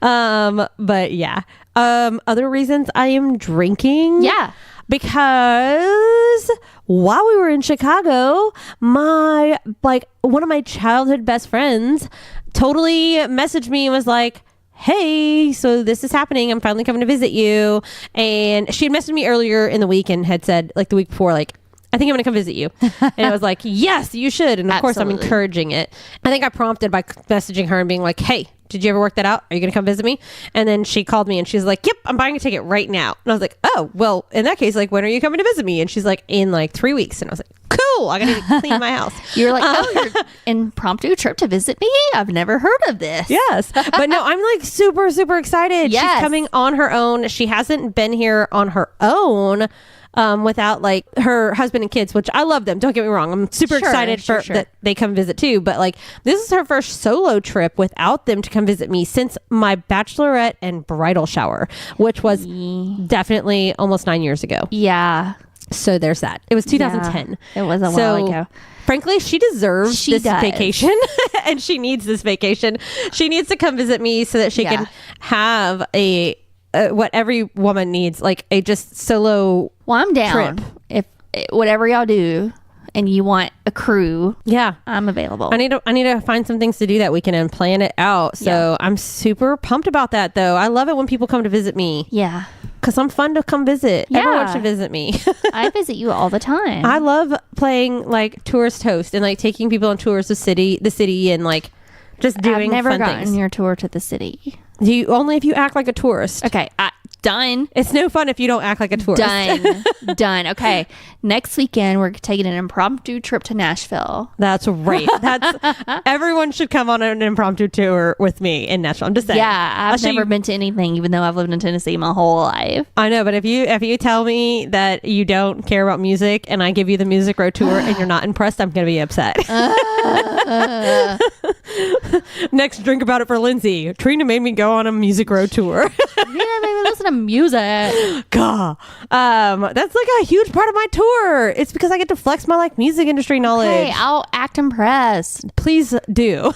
But yeah. Other reasons I am drinking. Yeah. Because while we were in Chicago, one of my childhood best friends totally messaged me and was like, hey, so this is happening. I'm finally coming to visit you. And she had messaged me earlier in the week and had said, like the week before, like, I think I'm going to come visit you. And I was like, yes, you should. And of course, I'm encouraging it. I think I prompted by messaging her and being like, hey, did you ever work that out? Are you going to come visit me? And then she called me and she's like, yep, I'm buying a ticket right now. And I was like, oh, well, in that case, like, when are you coming to visit me? And she's like, in like 3 weeks. And I was like, cool. I got to clean my house. You're like, oh, you're impromptu trip to visit me? I've never heard of this. Yes. But no, I'm like super, super excited. Yes. She's coming on her own. She hasn't been here on her own. Without like her husband and kids, which I love them. Don't get me wrong. I'm super excited that they come visit too. But like, this is her first solo trip without them to come visit me since my bachelorette and bridal shower, which was definitely almost 9 years ago. Yeah. So there's that. It was 2010. Yeah, it was a while ago. Frankly, she deserves this vacation and she needs this vacation. She needs to come visit me so that she can have what every woman needs, like a just solo. Well, I'm down. Trip. If whatever y'all do and you want a crew, I'm available. I need to find some things to do that weekend and plan it out. So I'm super pumped about that though. I love it when people come to visit me. Yeah. Because I'm fun to come visit. Yeah. Everyone should visit me. I visit you all the time. I love playing like tourist host and like taking people on tours of the city and like just doing I've never fun gotten things. your tour to the city. Only if you act like a tourist. Okay. Done. It's no fun if you don't act like a tourist. Done. Okay. Next weekend, we're taking an impromptu trip to Nashville. That's right. Everyone should come on an impromptu tour with me in Nashville. I'm just saying. Yeah. I've never been to anything, even though I've lived in Tennessee my whole life. I know, but if you tell me that you don't care about music and I give you the Music Row tour and you're not impressed, I'm going to be upset. Next, drink about it for Lindsey. Trina made me go on a Music Row tour. Yeah, maybe listen to music. God. That's like a huge part of my tour. It's because I get to flex my like music industry knowledge. Hey, I'll act impressed. Please do. All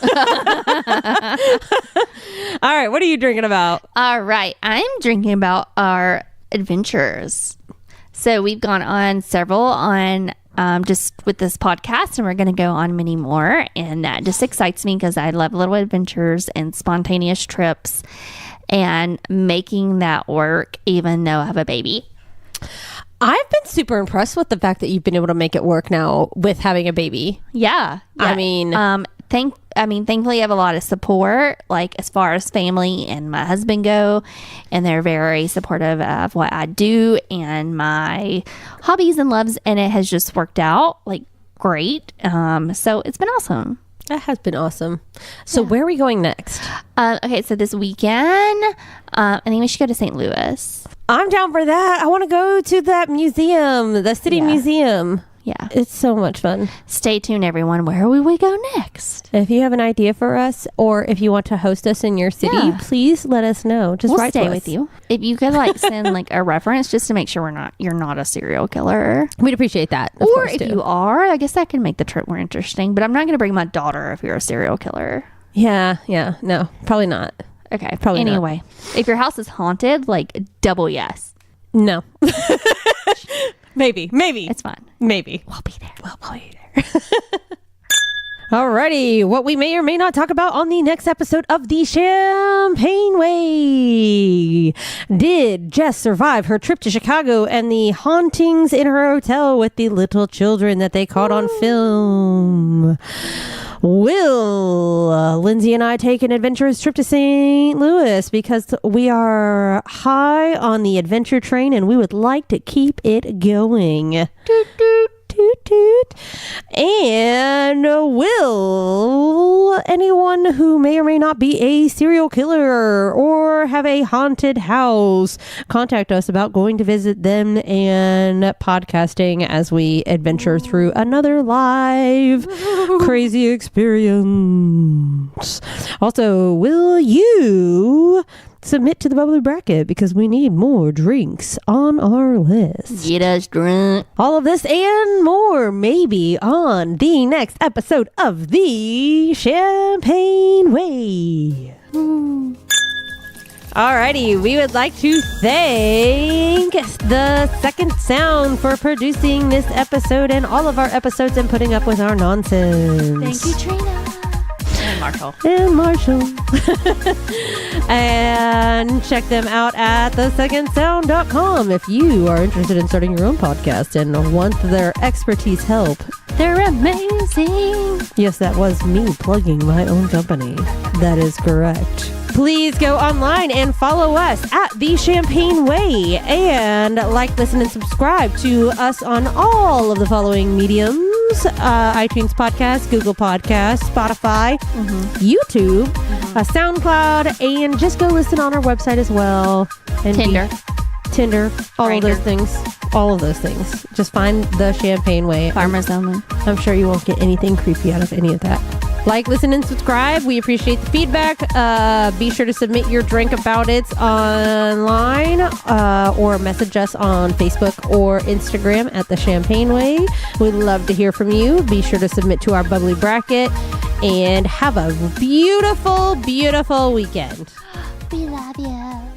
right, what are you drinking about? All right, I'm drinking about our adventures. So we've gone on several on just with this podcast, and we're going to go on many more. And that just excites me because I love little adventures and spontaneous trips and making that work, even though I have a baby. I've been super impressed with the fact that you've been able to make it work now with having a baby. Yeah. I mean, thankfully I have a lot of support, like as far as family and my husband go, and they're very supportive of what I do and my hobbies and loves, and it has just worked out like great. So it's been awesome. That has been awesome. So where are we going next? Okay, so this weekend, I think we should go to St. Louis. I'm down for that. I want to go to that museum, the city museum. Yeah. It's so much fun. Stay tuned, everyone. Where will we go next? If you have an idea for us, or if you want to host us in your city, please let us know. Just we'll write stay to us. with you. If you could like send like a reference just to make sure you're not a serial killer. We'd appreciate that. Or if you are, I guess that can make the trip more interesting. But I'm not going to bring my daughter if you're a serial killer. Yeah. No, probably not. Okay. Probably anyway, not. If your house is haunted, like double yes. No. Maybe. It's fine. Maybe. We'll be there. Alrighty. What we may or may not talk about on the next episode of the Champagne Way. Did Jess survive her trip to Chicago and the hauntings in her hotel with the little children that they caught on film? Will Lindsey and I take an adventurous trip to St. Louis because we are high on the adventure train and we would like to keep it going? Toot, toot, toot, toot. And will anyone who may or may not be a serial killer or have a haunted house contact us about going to visit them and podcasting as we adventure through another live crazy experience? Also, will you submit to the bubbly bracket because we need more drinks on our list? Get us drunk. All of this and more maybe on the next episode of the Champagne Way. Alrighty, we would like to thank the Second Sound for producing this episode and all of our episodes and putting up with our nonsense. Thank you, Trina. And Marshall. And check them out at thesecondsound.com if you are interested in starting your own podcast and want their expertise help. They're amazing. Yes, that was me plugging my own company. That is correct. Please go online and follow us at The Champagne Way and like, listen, and subscribe to us on all of the following mediums. iTunes Podcast, Google Podcast, Spotify, YouTube, SoundCloud, and just go listen on our website as well. And Tinder, all of those things. All of those things. Just find The Champagne Way. Farmers only. I'm sure you won't get anything creepy out of any of that. Like, listen, and subscribe. We appreciate the feedback. Be sure to submit your drink about it online or message us on Facebook or Instagram at The Champagne Way. We'd love to hear from you. Be sure to submit to our bubbly bracket and have a beautiful, beautiful weekend. We love you.